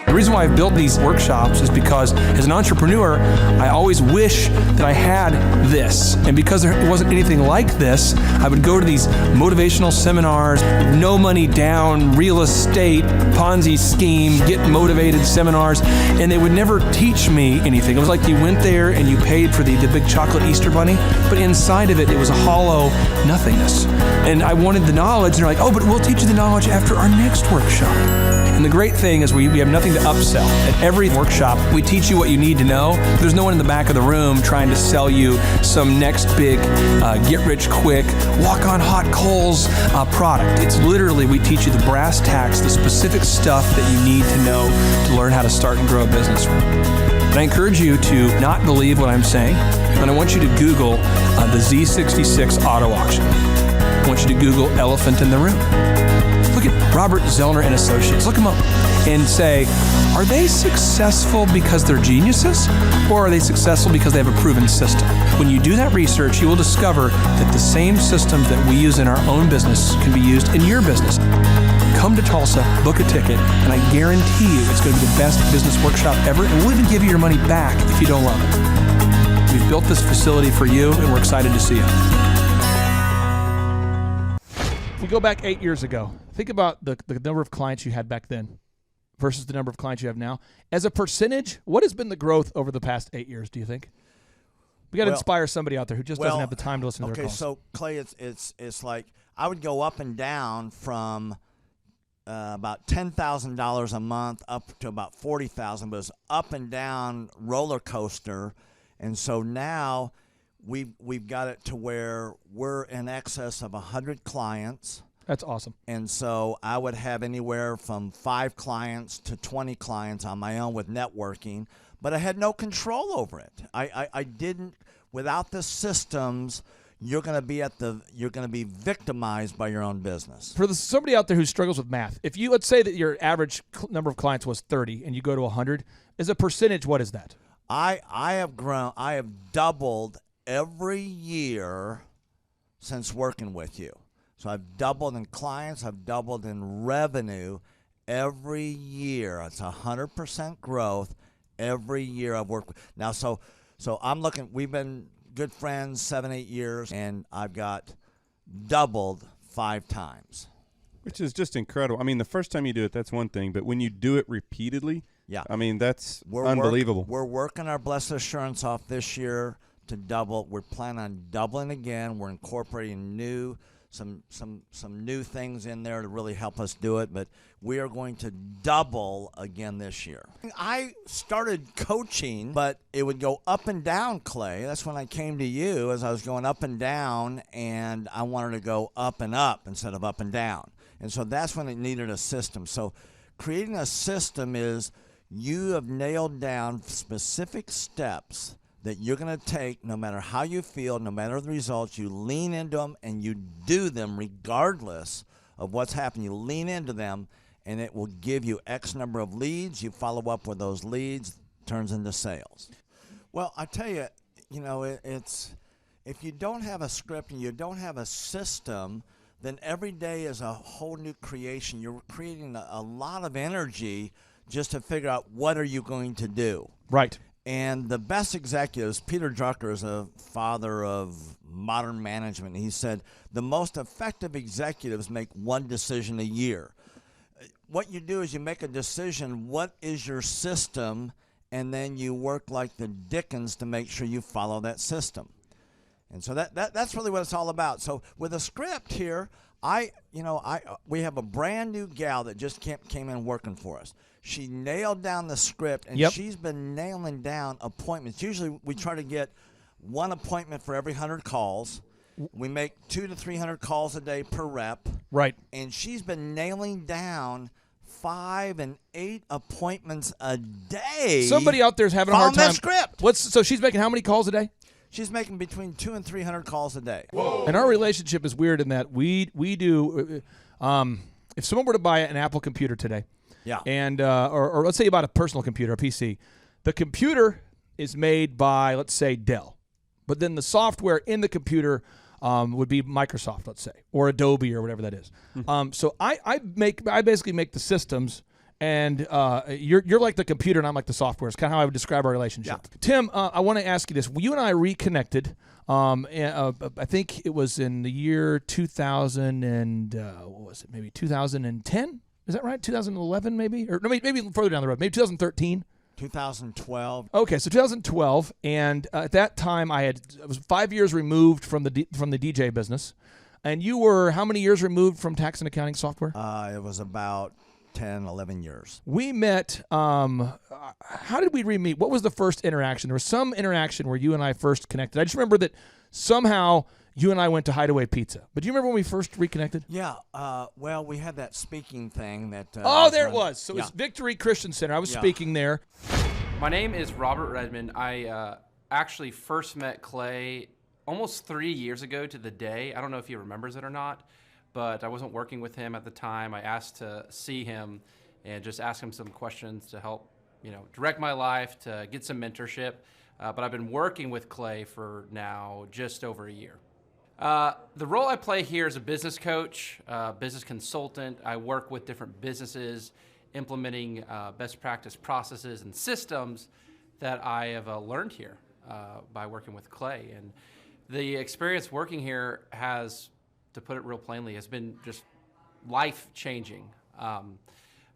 The reason why I've built these workshops is because as an entrepreneur, I always wish that I had this. And because there wasn't anything like this, I would go to these motivational seminars, no money down, real estate, Ponzi scheme, get motivated seminars, and they would never teach me anything. It was like you went there and you paid for the big chocolate Easter bunny, but inside of it, it was a hollow nothingness. And I wanted the knowledge, and they're like, oh, but we'll teach you the knowledge after our next workshop. And the great thing is we have nothing to upsell. At every workshop, we teach you what you need to know. There's no one in the back of the room trying to sell you some next big get-rich-quick, walk-on-hot coals product. It's literally, we teach you the brass tacks, the specific stuff that you need to know to learn how to start and grow a business. And I encourage you to not believe what I'm saying, but I want you to Google the Z66 auto auction. I want you to Google elephant in the room. Look at Robert Zellner and Associates. Look them up and say, are they successful because they're geniuses, or are they successful because they have a proven system? When you do that research, you will discover that the same systems that we use in our own business can be used in your business. Come to Tulsa, book a ticket, and I guarantee you it's going to be the best business workshop ever, and we'll even give you your money back if you don't love it. We've built this facility for you, and we're excited to see you. If we go back 8 years ago, think about the number of clients you had back then versus the number of clients you have now. As a percentage, what has been the growth over the past 8 years, do you think? We got to inspire somebody out there who just doesn't have the time to listen to their calls. Okay, so Clay, it's like I would go up and down from about $10,000 a month up to about $40,000, but it's up and down roller coaster, and so now we've got it to where we're in excess of 100 clients. That's awesome. And so I would have anywhere from 5 clients to 20 clients on my own with networking, but I had no control over it. I didn't. Without the systems, you're going to be victimized by your own business. For somebody out there who struggles with math, if you, let's say that your average number of clients was 30 and you go to 100, as a percentage, what is that? I have doubled every year since working with you. So I've doubled in clients, I've doubled in revenue every year. It's 100% growth every year I've worked with. Now, so I'm looking. We've been good friends 7-8 years, and I've got doubled 5 times. Which is just incredible. I mean, the first time you do it, that's one thing, but when you do it repeatedly, yeah, I mean, that's unbelievable. We're working our Blessed Assurance off this year to double. We're planning on doubling again. We're incorporating some new things in there to really help us do it, but we are going to double again this year. I started coaching, but it would go up and down, Clay. That's when I came to you, as I was going up and down, and I wanted to go up and up instead of up and down. And so that's when it needed a system. So creating a system is you have nailed down specific steps that you're going to take no matter how you feel, no matter the results. You lean into them and you do them regardless of what's happening. You lean into them and it will give you X number of leads. You follow up with those leads, turns into sales. Well, I tell you, it's if you don't have a script and you don't have a system, then every day is a whole new creation. You're creating a lot of energy just to figure out what are you going to do. Right. And the best executives, Peter Drucker is a father of modern management. He said the most effective executives make one decision a year. What you do is you make a decision, what is your system, and then you work like the Dickens to make sure you follow that system. And so that's really what it's all about. So with a script here, we have a brand new gal that just came in working for us. She nailed down the script, and she's been nailing down appointments. Usually we try to get one appointment for every 100 calls. We make 200 to 300 calls a day per rep. Right. And she's been nailing down 5 and 8 appointments a day. Somebody out there's having a hard time. That script. So she's making how many calls a day? She's making between 200 and 300 calls a day. Whoa. And our relationship is weird in that we do. If someone were to buy an Apple computer today, yeah, and or let's say you bought a personal computer, a PC, the computer is made by, let's say, Dell, but then the software in the computer would be Microsoft, let's say, or Adobe or whatever that is. So I basically make the systems. And you're like the computer, and I'm like the software. It's kind of how I would describe our relationship. Yeah. Tim, I want to ask you this. You and I reconnected. I think it was in the year 2000 and what was it? Maybe 2010. Is that right? 2011, maybe, or no, maybe further down the road. Maybe 2013. 2012. Okay, so 2012, and at that time I was 5 years removed from the DJ business, and you were how many years removed from tax and accounting software? It was about 10, 11 years. We met, how did we re-meet? What was the first interaction? There was some interaction where you and I first connected. I just remember that somehow you and I went to Hideaway Pizza. But do you remember when we first reconnected? Yeah, well, we had that speaking thing that... there it was. So it was Victory Christian Center. I was speaking there. My name is Robert Redmond. I actually first met Clay almost 3 years ago to the day. I don't know if he remembers it or not, but I wasn't working with him at the time. I asked to see him and just ask him some questions to help, direct my life, to get some mentorship. But I've been working with Clay for now just over a year. The role I play here is a business coach, business consultant. I work with different businesses implementing best practice processes and systems that I have learned here by working with Clay. And the experience working here has, to put it real plainly, has been just life-changing.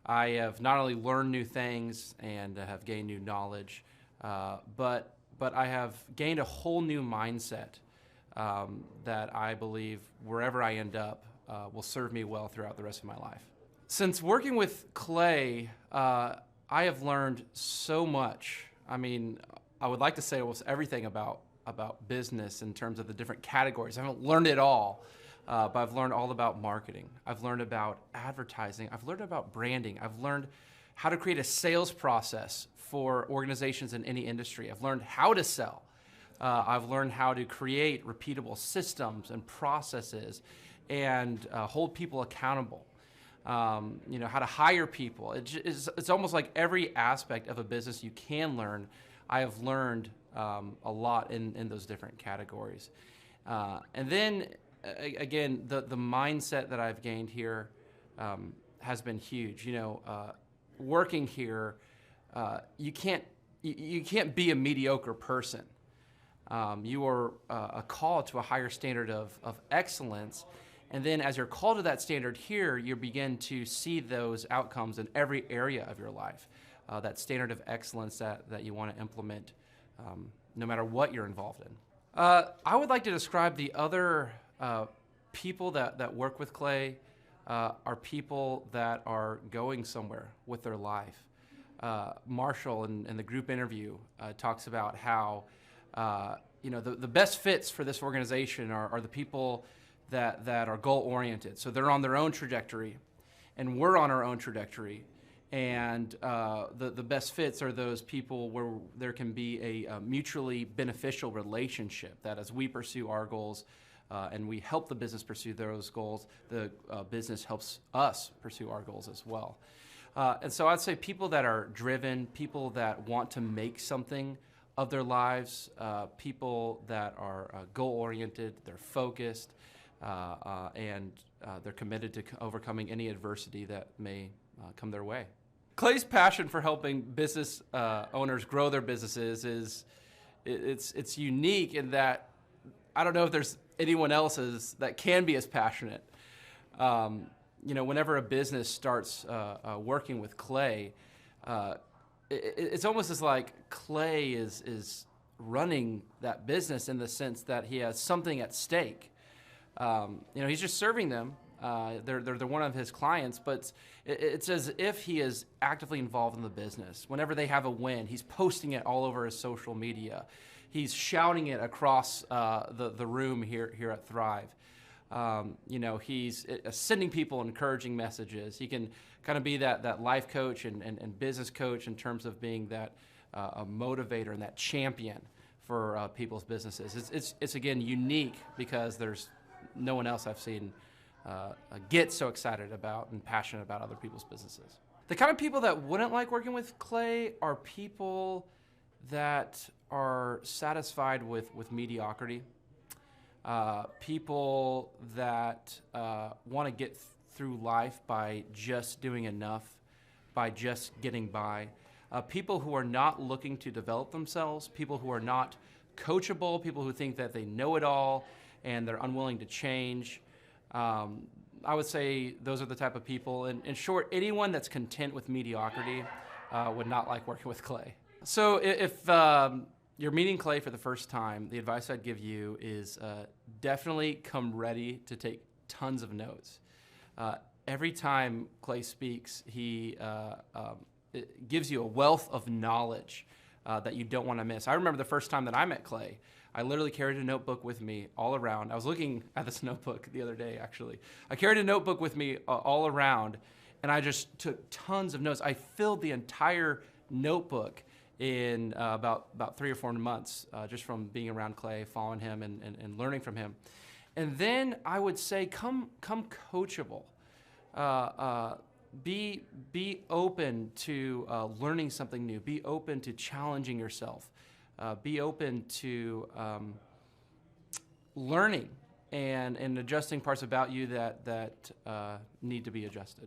I have not only learned new things and have gained new knowledge, but I have gained a whole new mindset that I believe wherever I end up will serve me well throughout the rest of my life. Since working with Clay, I have learned so much. I mean, I would like to say almost everything about business in terms of the different categories. I haven't learned it all. But I've learned all about marketing. I've learned about advertising. I've learned about branding. I've learned how to create a sales process for organizations in any industry. I've learned how to sell. I've learned how to create repeatable systems and processes and hold people accountable. How to hire people. It's almost like every aspect of a business you can learn. I have learned a lot in those different categories. And then again, the mindset that I've gained here has been huge. Working here, you can't you can't be a mediocre person. You are a call to a higher standard of excellence. And then as you're called to that standard here, you begin to see those outcomes in every area of your life. That standard of excellence that you want to implement no matter what you're involved in. I would like to describe the other people that work with Clay are people that are going somewhere with their life. Marshall in the group interview talks about how the best fits for this organization are the people that are goal-oriented. So they're on their own trajectory, and we're on our own trajectory. And the best fits are those people where there can be a mutually beneficial relationship, that as we pursue our goals and we help the business pursue those goals, the business helps us pursue our goals as well. And so I'd say people that are driven, people that want to make something of their lives, people that are goal-oriented, they're focused, and they're committed to overcoming any adversity that may come their way. Clay's passion for helping business owners grow their businesses it's unique in that I don't know if there's anyone else that can be as passionate. Whenever a business starts working with Clay, it's almost as like Clay is running that business in the sense that he has something at stake. He's just serving them. They're one of his clients, but it's as if he is actively involved in the business. Whenever they have a win, he's posting it all over his social media. He's shouting it across the room here at Thrive. He's sending people encouraging messages. He can kind of be that life coach and business coach in terms of being that a motivator and that champion for people's businesses. It's again unique because there's no one else I've seen get so excited about and passionate about other people's businesses. The kind of people that wouldn't like working with Clay are people that are satisfied with mediocrity. People that want to get through life by just doing enough, by just getting by. People who are not looking to develop themselves, people who are not coachable, people who think that they know it all and they're unwilling to change. I would say those are the type of people. In short, anyone that's content with mediocrity would not like working with Clay. So if you're meeting Clay for the first time, the advice I'd give you is definitely come ready to take tons of notes. Every time Clay speaks, he it gives you a wealth of knowledge that you don't want to miss. I remember the first time that I met Clay, I literally carried a notebook with me all around. I was looking at this notebook the other day, actually. I carried a notebook with me all around, and I just took tons of notes. I filled the entire notebook in about 3 or 4 months, just from being around Clay, following him, and learning from him. And then I would say, come coachable. Be open to learning something new. Be open to challenging yourself. Be open to learning and adjusting parts about you that need to be adjusted.